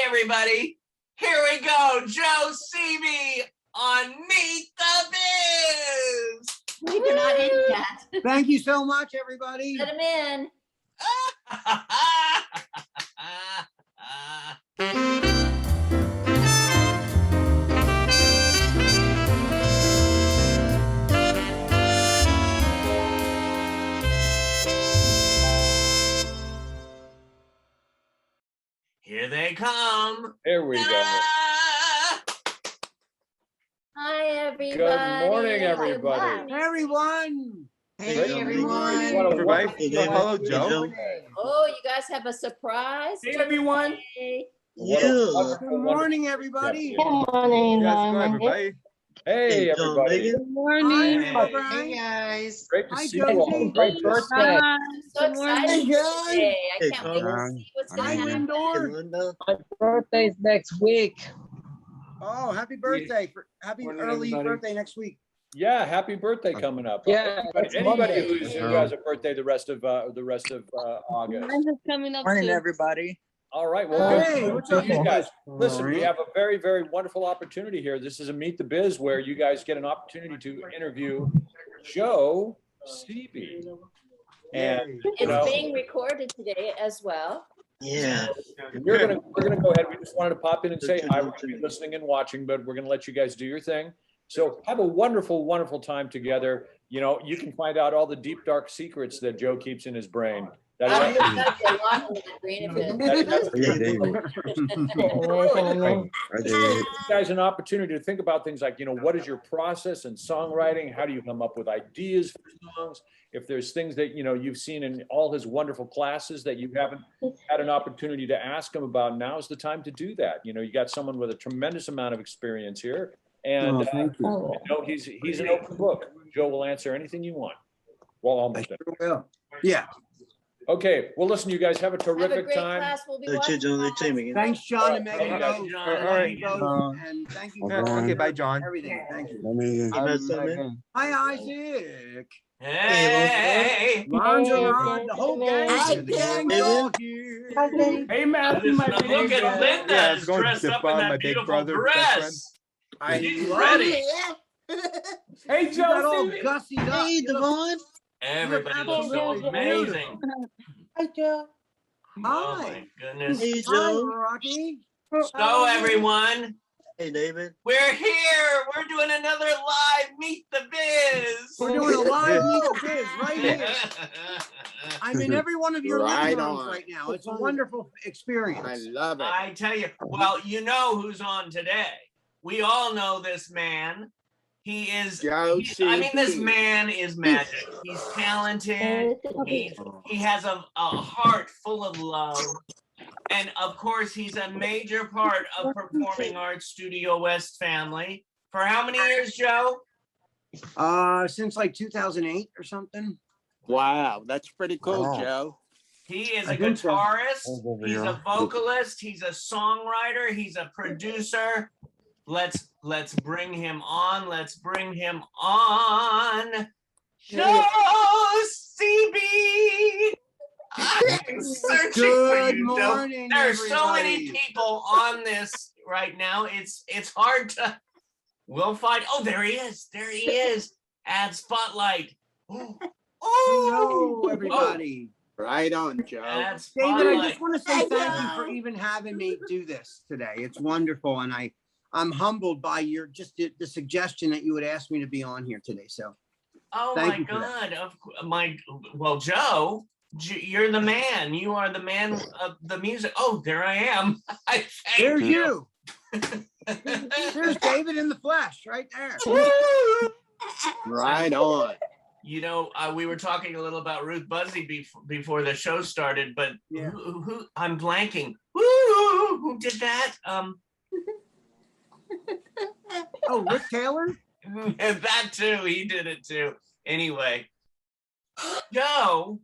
everybody. Here we go. Joe Seabe on Meet the Biz. They're not in yet. Thank you so much, everybody. Let them in. Here they come. There we go. Hi, everybody. Good morning, everybody. Everyone. Hey, everyone. What a Everybody. wonderful- Hello, Joe. Oh, you guys have a surprise. Hey, everyone. Hey. What a Yeah. wonderful, Good morning, everybody. wonderful- Good morning, Yes, go, everybody. Hey, everybody. Good morning. Hi, Hey. Brian. guys. Great to Hi, see you all. Josie. Great to see you. I'm so excited Hey, for John. today. I Hey, can't wait to Carl. see what's going Hi, to happen. Lindor. Linda. My birthday's next week. Oh, happy birthday. Happy Morning, early everybody. birthday next week. Yeah, happy birthday coming up. Yeah, Anybody Monday. who has a birthday the rest of August. Mine is coming up Morning, soon. everybody. All right, well, Hey, good. what's up, You guys, boys? listen, we have a very, very wonderful opportunity here. This is a Meet the Biz where you guys get an opportunity to interview Joe Seabe. And you know, It's being recorded today as well. Yeah. we're gonna go ahead. We just wanted to pop in and say hi. We're gonna be listening and watching, but we're gonna let you guys do your thing. So have a wonderful, wonderful time together. You know, you can find out all the deep, dark secrets that Joe keeps in his brain. I'm That is, going to be a lot more than green if it- that's Yeah, David. I did. you guys an opportunity to think about things like, you know, what is your process in songwriting? How do you come up with ideas for songs? If there's things that, you know, you've seen in all his wonderful classes that you haven't had an opportunity to ask him about, now's the time to do that. You know, you got someone with a tremendous amount of experience here. And Thank you. Oh, you know, he's an open book. Joe will answer anything you want. Well, I almost. sure will. Yeah. Okay, well, listen, you guys have a Have a terrific great time. class. We'll be Let you watching. do the team again. Thanks, John and All Megan. right. Both. John, all right. Both. And thank you for Okay, bye, John. everything. Thank you. Megan. Hi, Isaac. Hey. Longerod, the whole gang. Hi, The gang's all here. Hey, Matthew, Look at Linda Yeah, is it's going dressed to up in my that big beautiful brother, best dress. I She's love ready. it. Hey, You got all gussied up. Hey, You look- Devon. Everybody looks so absolutely amazing. Hi, Joe. Oh Hi. my goodness. Hey, Hi, Joe. Rocky. So everyone, Hey, David. we're here. We're doing another live Meet the Biz. We're doing a live Meet the Biz right here. I'm in every one of your Right living rooms on. right now. It's a wonderful experience. I love it. I tell you, well, you know who's on today. We all know this man. He is, Joe I mean, this Seabe. man is magic. He's talented. He has a heart full of love. And of course, he's a major part of Performing Arts Studio West family. For how many years, Joe? Since like 2008 or something. Wow, that's pretty cool, Wow. Joe. He is I a think so. guitarist, he's a vocalist, he's a songwriter, he's a producer. Let's bring him on. Let's bring him on. Joe Seabe. I'm searching for Good you, Joe. morning, There's so many everybody. people on this right now. It's hard to. We'll find. Oh, there he is. There he is. Add spotlight. Oh, Hello, everybody. Right on, Joe. add David, I spotlight. just want to say thank you for even having me do this today. It's wonderful, and I'm humbled by your the suggestion that you would ask me to be on here today. So Oh Thank my you for that. God! Well, Joe, you're the man. You are the man of the music. Oh, there I am. I thank there's you. There's David in the flesh, right there. Right on. You know, we were talking a little about Ruth Buzzy before the show started, but Yeah. who I'm blanking. Who did that? Oh, Rick Taylor. That too. He did it too. Anyway, Joe.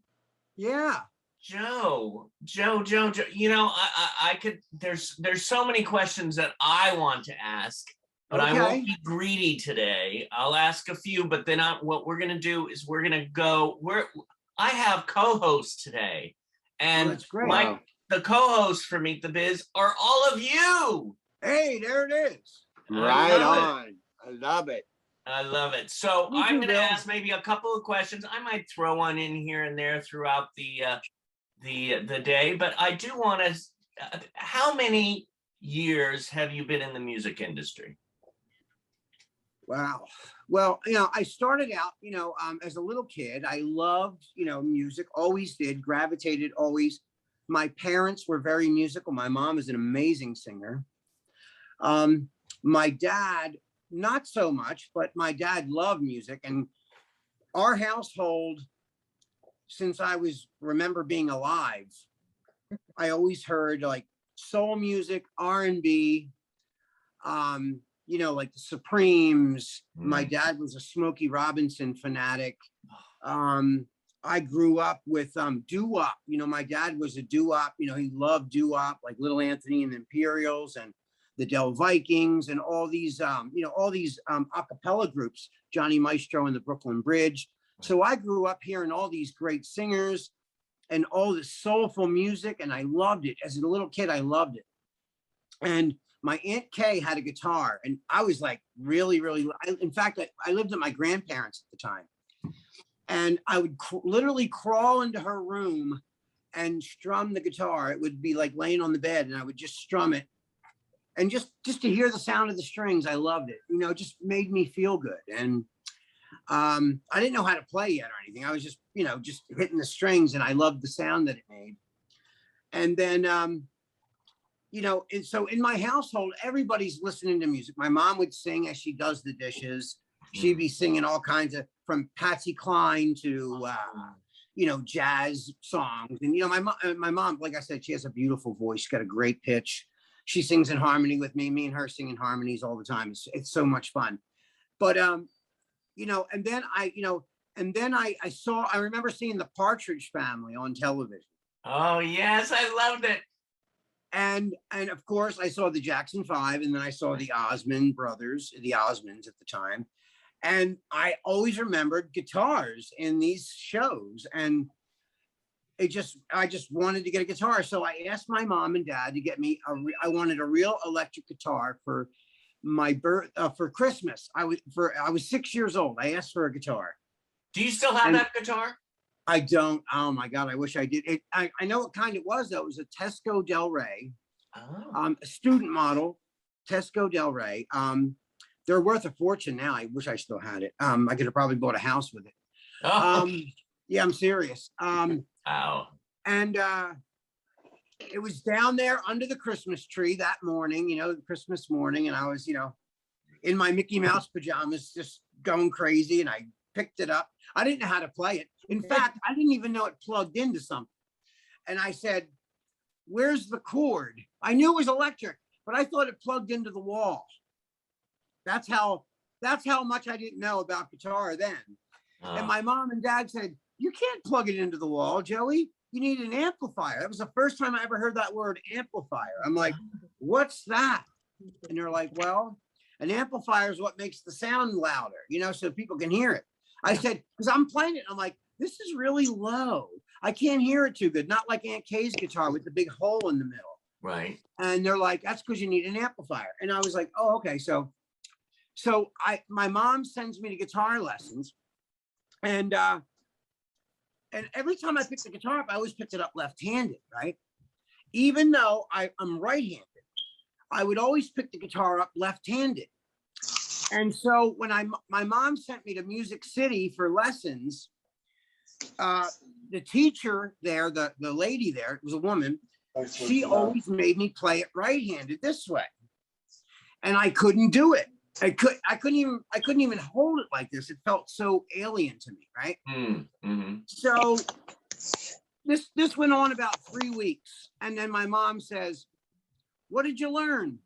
Yeah. Joe. You know, I could. There's so many questions that I want to ask, but I Okay. won't be greedy today. I'll ask a few, but then what we're gonna do is we're gonna go. I have co-hosts today, Oh, and that's great. Wow. the co-hosts for Meet the Biz are all of you. Hey, there it is. Right love it. on. I love it. I love it. So Me I'm too, going to Bill. ask maybe a couple of questions. I might throw one in here and there throughout the day, but I do want to. How many years have you been in the music industry? Wow. Well, I started out, as a little kid. I loved, music, always did, gravitated always. My parents were very musical. My mom is an amazing singer. My dad, not so much, but my dad loved music. And our household, since I remember being alive, I always heard like soul music, R&B, like the Supremes. My dad was a Smokey Robinson fanatic. I grew up with doo-wop. My dad was a doo-wop. He loved doo-wop, like Little Anthony and the Imperials and the Del Vikings and all these a cappella groups, Johnny Maestro and the Brooklyn Bridge. So I grew up hearing all these great singers and all this soulful music, and I loved it. As a little kid, I loved it. And my Aunt Kay had a guitar, and I was like really, in fact, I lived at my grandparents at the time. And I would literally crawl into her room and strum the guitar. It would be like laying on the bed, and I would just strum it. And just to hear the sound of the strings, I loved it. It just made me feel good. And I didn't know how to play yet or anything. I was just, just hitting the strings, and I loved the sound that it made. And then, and so in my household, everybody's listening to music. My mom would sing as she does the dishes. She'd be singing all kinds of, from Patsy Cline to, jazz songs. And, my mom, like I said, she has a beautiful voice. She's got a great pitch. She sings in harmony with me. Me and her sing in harmonies all the time. It's so much fun. But, and then I remember seeing the Partridge Family on television. Oh, yes, I loved it. And of course, I saw the Jackson 5, and then I saw the Osmond brothers, the Osmonds at the time. And I always remembered guitars in these shows. And I just wanted to get a guitar. So I asked my mom and dad to get me, I wanted a real electric guitar for my for Christmas. I was 6 years old. I asked for a guitar. Do you still have that guitar? I don't. Oh my God, I wish I did. I know what kind it was though. It was a Tesco Del Rey, a student model, Tesco Del Rey. They're worth a fortune now. I wish I still had it. I could have probably bought a house with it. Yeah, I'm serious. Wow. And it was down there under the Christmas tree that morning, Christmas morning, and I was, in my Mickey Mouse pajamas, just going crazy, and I picked it up. I didn't know how to play it. In fact, I didn't even know it plugged into something. And I said, "Where's the cord?" I knew it was electric, but I thought it plugged into the wall. That's how much I didn't know about guitar then. And my mom and dad said, "You can't plug it into the wall, Joey. You need an amplifier." That was the first time I ever heard that word, amplifier. I'm like, "What's that?" And they're like, "Well, an amplifier is what makes the sound louder, so people can hear it." I said, because I'm playing it, I'm like, this is really low. I can't hear it too good. Not like Aunt Kay's guitar with the big hole in the middle. Right. And they're like, "That's because you need an amplifier." And I was like, "Oh, okay." So my mom sends me to guitar lessons, and every time I picked the guitar up, I always picked it up left-handed, right? Even though I'm right-handed, I would always pick the guitar up left-handed. And so when my mom sent me to Music City for lessons, the teacher there, the lady there, it was a woman, she always made me play it right-handed this way. And I couldn't do it. I couldn't even hold it like this. It felt so alien to me, right? Mm-hmm. So this went on about 3 weeks. And then my mom says, "What did you learn?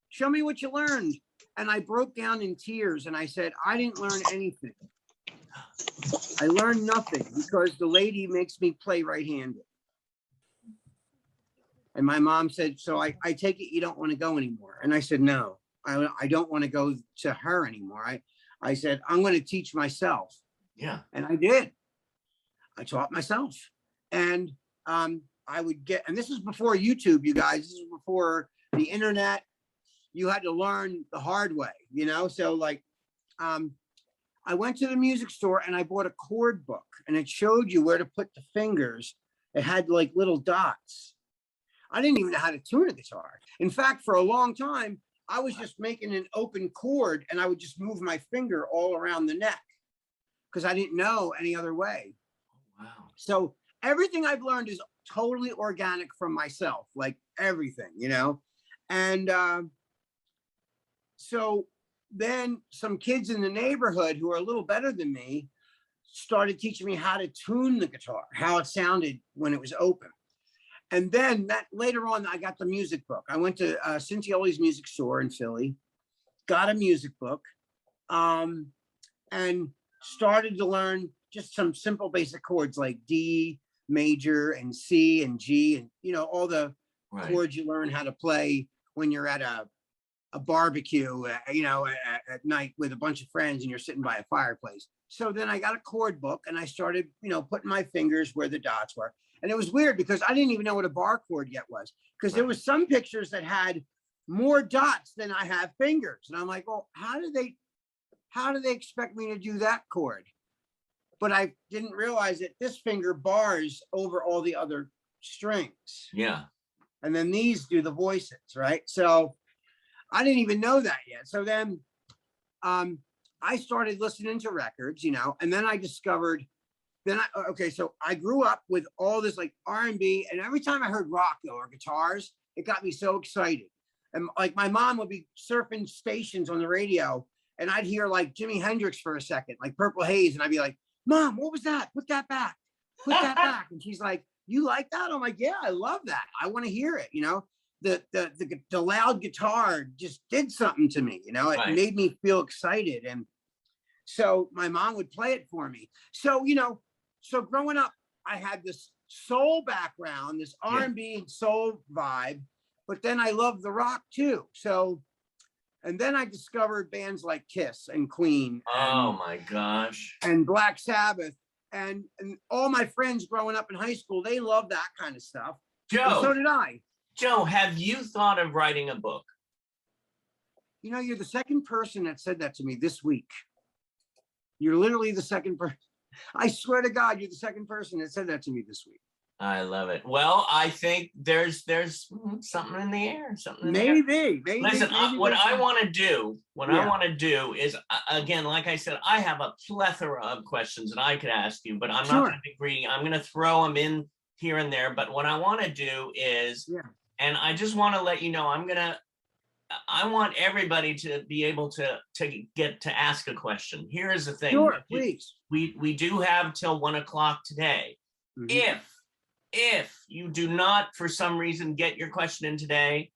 Show me what you learned." And I broke down in tears and I said, "I didn't learn anything. I learned nothing because the lady makes me play right-handed." And my mom said, "So I take it you don't want to go anymore?" And I said, "No, I don't want to go to her anymore." I said, "I'm going to teach myself." Yeah. And I did. I taught myself. And I would get, and this is before YouTube, you guys, this is before the internet. You had to learn the hard way, you know? So like, I went to the music store and I bought a chord book, and it showed you where to put the fingers. It had like little dots. I didn't even know how to tune a guitar. In fact, for a long time, I was just making an open chord and I would just move my finger all around the neck because I didn't know any other way. Wow. So everything I've learned is totally organic from myself, like everything, you know? And so then some kids in the neighborhood who are a little better than me started teaching me how to tune the guitar, how it sounded when it was open. And then that later on, I got the music book. I went to Cincioli's music store in Philly, got a music book, and started to learn just some simple basic chords like D major and C and G, and you know, all the chords you learn how to play when you're at a barbecue, you know, at night with a bunch of friends and you're sitting by a fireplace. So then I got a chord book and I started, you know, putting my fingers where the dots were. And it was weird because I didn't even know what a bar chord yet was, because there was some pictures that had more dots than I have fingers. And I'm like, well, how do they expect me to do that chord? But I didn't realize that this finger bars over all the other strings. Yeah. And then these do the voices, right? So I didn't even know that yet. So then I started listening to records, you know, and then I discovered, so I grew up with all this like R&B, and every time I heard rock or guitars, it got me so excited. And like my mom would be surfing stations on the radio and I'd hear like Jimi Hendrix for a second, like Purple Haze. And I'd be like, Mom, what was that? Put that back, put that back. And she's like, you like that? I'm like, yeah, I love that. I want to hear it. You know, the loud guitar just did something to me, you know, it made me feel excited. And so my mom would play it for me. So, you know, so growing up, I had this soul background, this R&B and soul vibe, but then I loved the rock too. So, and then I discovered bands like Kiss and Queen. Oh my gosh. And Black Sabbath. And all my friends growing up in high school, they loved that kind of stuff. Joe. And so did I. Joe, have you thought of writing a book? You know, you're the second person that said that to me this week. You're literally the second person. I swear to God, you're the second person that said that to me this week. I love it. Well, I think there's something in the air. Maybe. Listen, what I want to do is, again, like I said, I have a plethora of questions that I could ask you, but I'm not going to be greedy. I'm going to throw them in here and there. But what I want to do is, and I just want to let you know, I want everybody to be able to get to ask a question. Here is the thing. Sure, please. We do have till 1 o'clock today. Mm-hmm. If you do not, for some reason, get your question in today,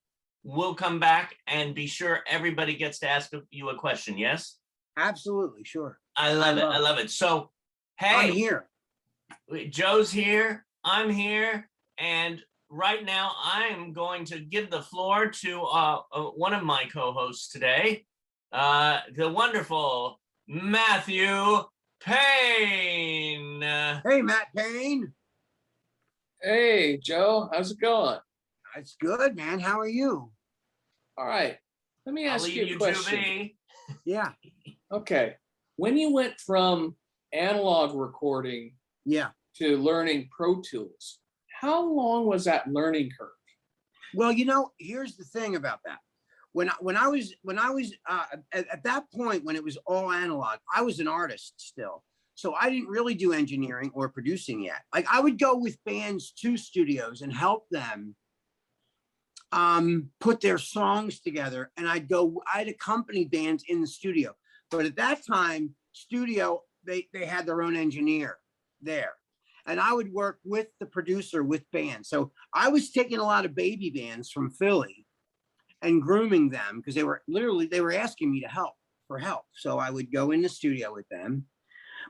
we'll come back and be sure everybody gets to ask you a question. Yes? Absolutely. Sure. I love it. So, hey, I'm here. Joe's here. I'm here. And right now, I'm going to give the floor to one of my co-hosts today, the wonderful Matthew Payne. Hey, Matt Payne. Hey, Joe, how's it going? It's good, man. How are you? All right. Let me ask you a question. Yeah. Okay. When you went from analog recording to learning Pro Tools, how long was that learning curve? Well, you know, here's the thing about that. When I was at that point, when it was all analog, I was an artist still. So I didn't really do engineering or producing yet. Like I would go with bands to studios and help them put their songs together. And I'd accompany bands in the studio. But at that time, studio, they had their own engineer there. And I would work with the producer with bands. So I was taking a lot of baby bands from Philly and grooming them because they were asking me for help. So I would go in the studio with them.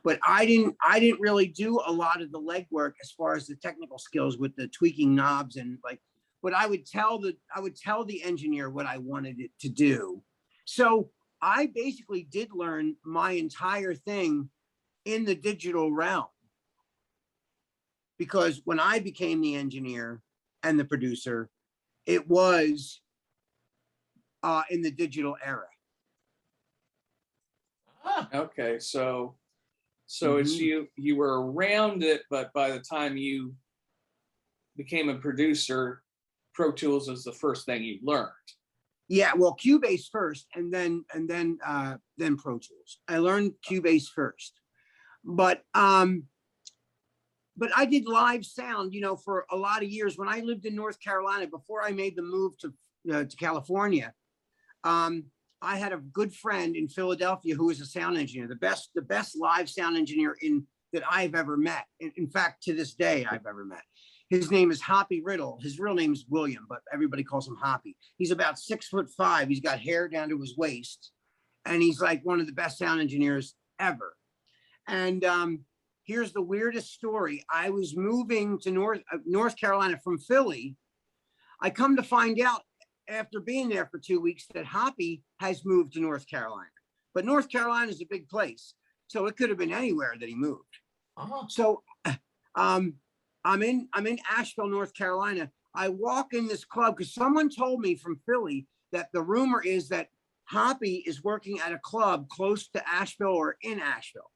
But I didn't really do a lot of the legwork as far as the technical skills with the tweaking knobs and like, but I would tell the engineer what I wanted it to do. So I basically did learn my entire thing in the digital realm because when I became the engineer and the producer, it was in the digital era. Okay, so it's you were around it, but by the time you became a producer, Pro Tools was the first thing you learned. Yeah, well, Cubase first, and then Pro Tools. I learned Cubase first, but I did live sound, you know, for a lot of years. When I lived in North Carolina, before I made the move to California, I had a good friend in Philadelphia who was a sound engineer, the best live sound engineer that I've ever met. In fact, to this day, I've ever met. His name is Hoppy Riddle. His real name is William, but everybody calls him Hoppy. He's about 6'5". He's got hair down to his waist, and he's like one of the best sound engineers ever. And here's the weirdest story. I was moving to North Carolina from Philly. I come to find out after being there for 2 weeks that Hoppy has moved to North Carolina. But North Carolina is a big place, so it could have been anywhere that he moved. So I'm in Asheville, North Carolina. I walk in this club because someone told me from Philly that the rumor is that Hoppy is working at a club close to Asheville or in Asheville.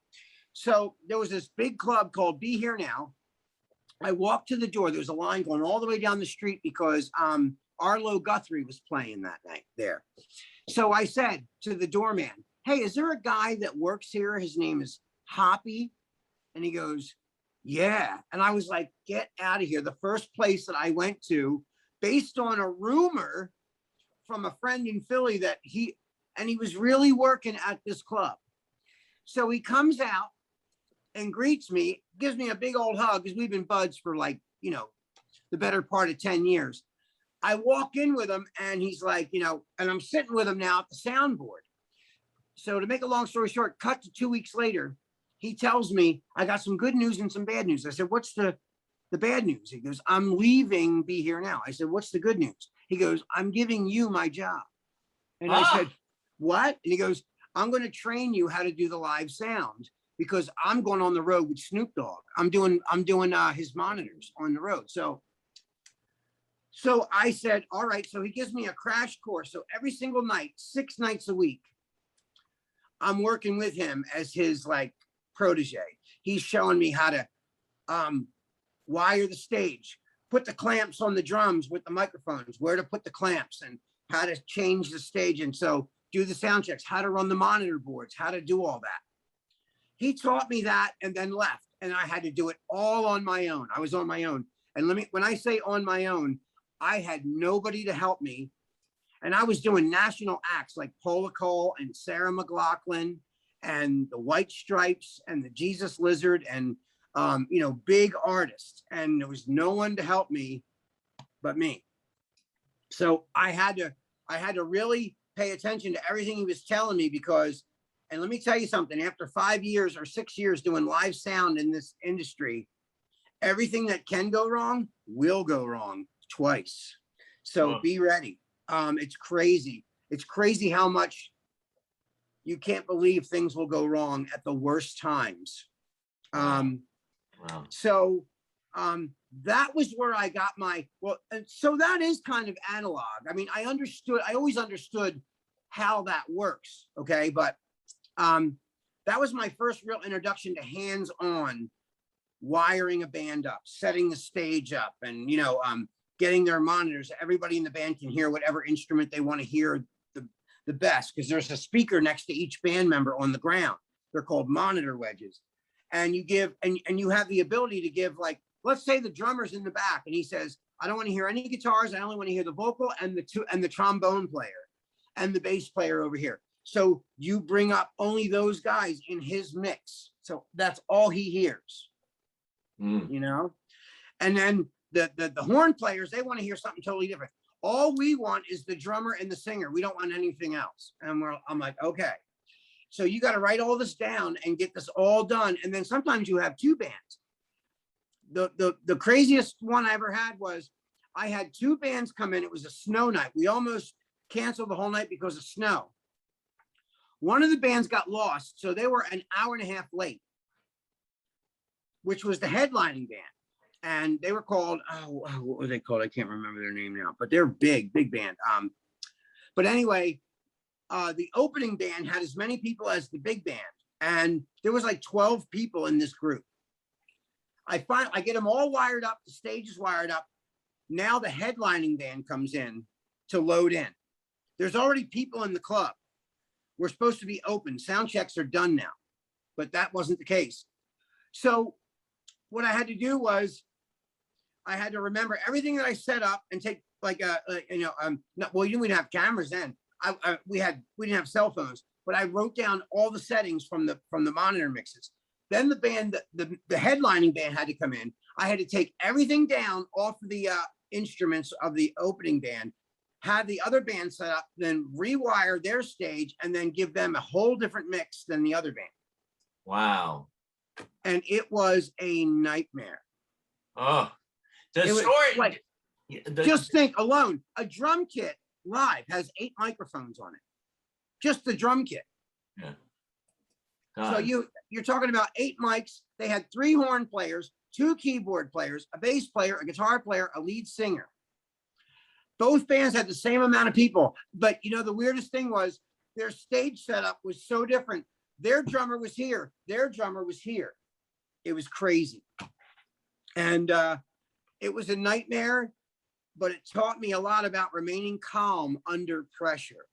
So there was this big club called Be Here Now. I walked to the door. There was a line going all the way down the street because Arlo Guthrie was playing that night there. So I said to the doorman, hey, is there a guy that works here? His name is Hoppy. And he goes, yeah. And I was like, get out of here. The first place that I went to, based on a rumor from a friend in Philly that he was really working at this club. So he comes out and greets me, gives me a big old hug because we've been buds for like, you know, the better part of 10 years. I walk in with him and he's like, you know, and I'm sitting with him now at the soundboard. So to make a long story short, cut to 2 weeks later, he tells me, I got some good news and some bad news. I said, what's the bad news? He goes, I'm leaving Be Here Now. I said, what's the good news? He goes, I'm giving you my job. And I said, what? And he goes, I'm going to train you how to do the live sound because I'm going on the road with Snoop Dogg. I'm doing his monitors on the road. So I said, all right. So he gives me a crash course. So every single night, 6 nights a week, I'm working with him as his like protege. He's showing me how to wire the stage, put the clamps on the drums with the microphones, where to put the clamps and how to change the stage. And so do the sound checks, how to run the monitor boards, how to do all that. He taught me that and then left. And I had to do it all on my own. I was on my own. And when I say on my own, I had nobody to help me. And I was doing national acts like Paula Cole and Sarah McLachlan and the White Stripes and the Jesus Lizard and, you know, big artists. And there was no one to help me but me. So I had to really pay attention to everything he was telling me because, and let me tell you something, after 5 years or 6 years doing live sound in this industry, everything that can go wrong will go wrong twice. So be ready. It's crazy. It's crazy how much you can't believe things will go wrong at the worst times. So that was where I got my, and so that is kind of analog. I mean, I always understood how that works. Okay. But that was my first real introduction to hands-on wiring a band up, setting the stage up, and, you know, getting their monitors. Everybody in the band can hear whatever instrument they want to hear the best, because there's a speaker next to each band member on the ground. They're called monitor wedges. And you give, and you have the ability to give, like, let's say the drummer's in the back and he says, I don't want to hear any guitars. I only want to hear the vocal and the trombone player and the bass player over here. So you bring up only those guys in his mix. So that's all he hears, you know? And then the horn players, they want to hear something totally different. All we want is the drummer and the singer. We don't want anything else. And I'm like, okay. So you got to write all this down and get this all done. And then sometimes you have two bands. The craziest one I ever had was I had two bands come in. It was a snow night. We almost canceled the whole night because of snow. One of the bands got lost, so they were an hour and a half late, which was the headlining band. and they were called, what were they called? I can't remember their name now, but they're big band. But anyway, the opening band had as many people as the big band, and there was like 12 people in this group. I get them all wired up. The stage is wired up. Now the headlining band comes in to load in. There's already people in the club. We're supposed to be open. Sound checks are done now, but that wasn't the case. So what I had to do was I had to remember everything that I set up and take like well, you didn't have cameras then. We didn't have cell phones, but I wrote down all the settings from the monitor mixes. Then the band, the headlining band had to come in. I had to take everything down off of the instruments of the opening band, have the other band set up, then rewire their stage, and then give them a whole different mix than the other band. Wow. And it was a nightmare. Oh, the It was story. like, just think alone, a drum kit live has 8 microphones on it. Just the drum kit. Yeah. So you're talking about 8 mics. They had 3 horn players, 2 keyboard players, a bass player, a guitar player, a lead singer. Both bands had the same amount of people, but you know, the weirdest thing was their stage setup was so different. Their drummer was here. Their drummer was here. It was crazy. And it was a nightmare, but it taught me a lot about remaining calm under pressure.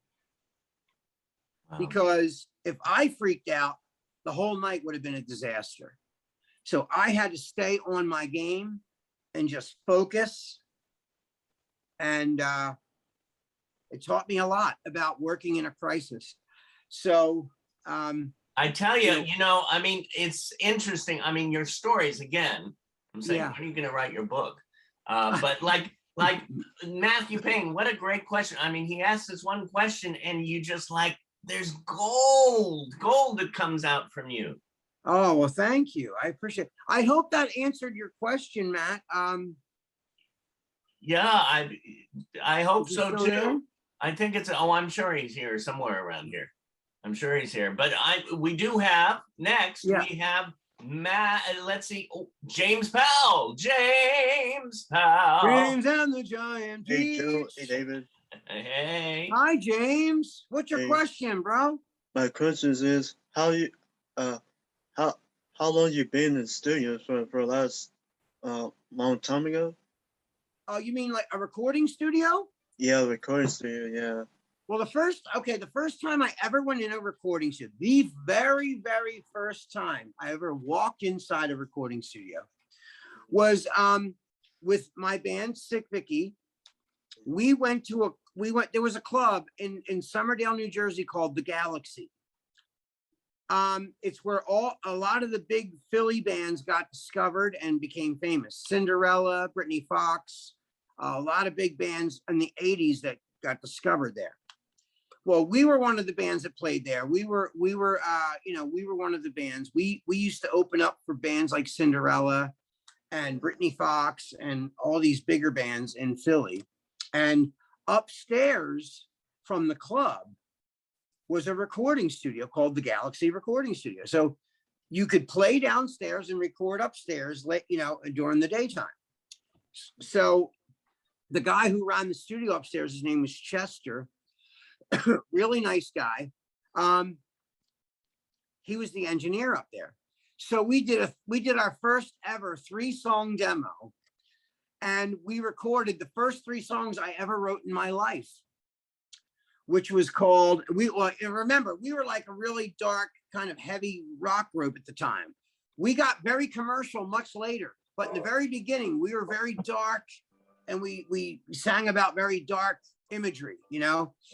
Wow. Because if I freaked out, the whole night would have been a disaster. So I had to stay on my game and just focus. And it taught me a lot about working in a crisis. So I tell you, I mean, it's interesting. I mean, your stories, again, I'm saying, Yeah. when are you going to write your book? But like Matthew Payne, what a great question. I mean, he asked this one question and you just like, there's gold that comes out from you. Oh, well, thank you. I appreciate it. I hope that answered your question, Matt. Yeah, I hope Is he so still too. there? I think I'm sure he's here somewhere around here. I'm sure he's here. But we do have next, Yeah. we have Matt, let's see, James Powell. James Powell. James and the Giant Hey, Joe. Peach. Hey, David. Hey. Hi, James. What's your Hey. question, bro? My question is, how long you been in the studio for last long time ago? Oh, you mean like a recording studio? Yeah, recording studio. Yeah. Well, the first time I ever went in a recording studio, the very, very first time I ever walked inside a recording studio was with my band Sick Vicky. There was a club in Summerdale, New Jersey called the Galaxy. It's where a lot of the big Philly bands got discovered and became famous. Cinderella, Brittany Fox, a lot of big bands in the 80s that got discovered there. Well, we were one of the bands that played there. We were one of the bands. We used to open up for bands like Cinderella and Brittany Fox and all these bigger bands in Philly. And upstairs from the club was a recording studio called the Galaxy Recording Studio. So you could play downstairs and record upstairs, during the daytime. So the guy who ran the studio upstairs, his name was Chester, really nice guy. He was the engineer up there. So we did our first ever 3-song demo, and we recorded the first 3 songs I ever wrote in my life, which was called, remember, we were like a really dark kind of heavy rock group at the time. We got very commercial much later, but in the very beginning, we were very dark, and we sang about very dark imagery,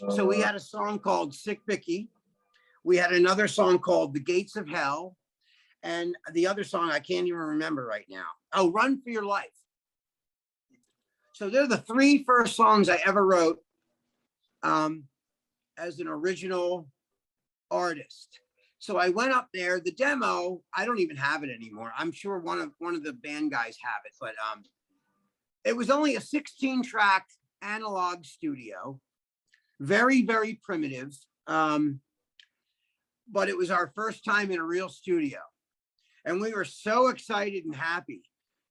So we had a song called Sick Vicky. We had another song called The Gates of Hell. And the other song I can't even remember right now. Oh, Run for Your Life. So they're the 3 first songs I ever wrote as an original artist. So I went up there. The demo, I don't even have it anymore. I'm sure one of the band guys have it, but it was only a 16-track analog studio, very, very primitive. But it was our first time in a real studio. And we were so excited and happy.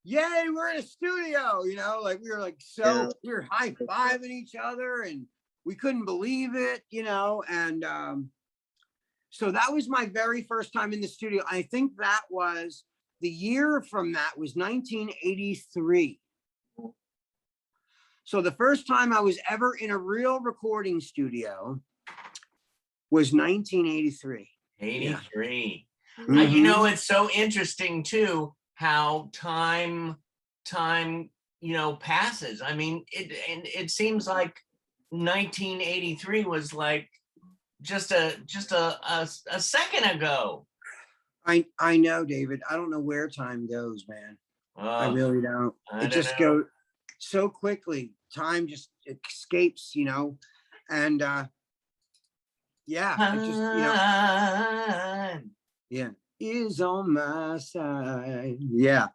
yay, we're in a studio, you know, like we were like, Yeah. we were high-fiving each other and we couldn't believe it, you know, and so that was my very first time in the studio. I think that was the year from that was 1983. So the first time I was ever in a real recording studio was 1983. 83. Mhm. You know, it's so interesting too how time you know passes. I mean, it seems like 1983 was like just a second ago. I know, David. I don't know where time goes, man. I Oh, really don't. I It don't just know. goes so quickly. Time just escapes, you know, and yeah, it just, you know, Time. yeah, is on my side. Yeah.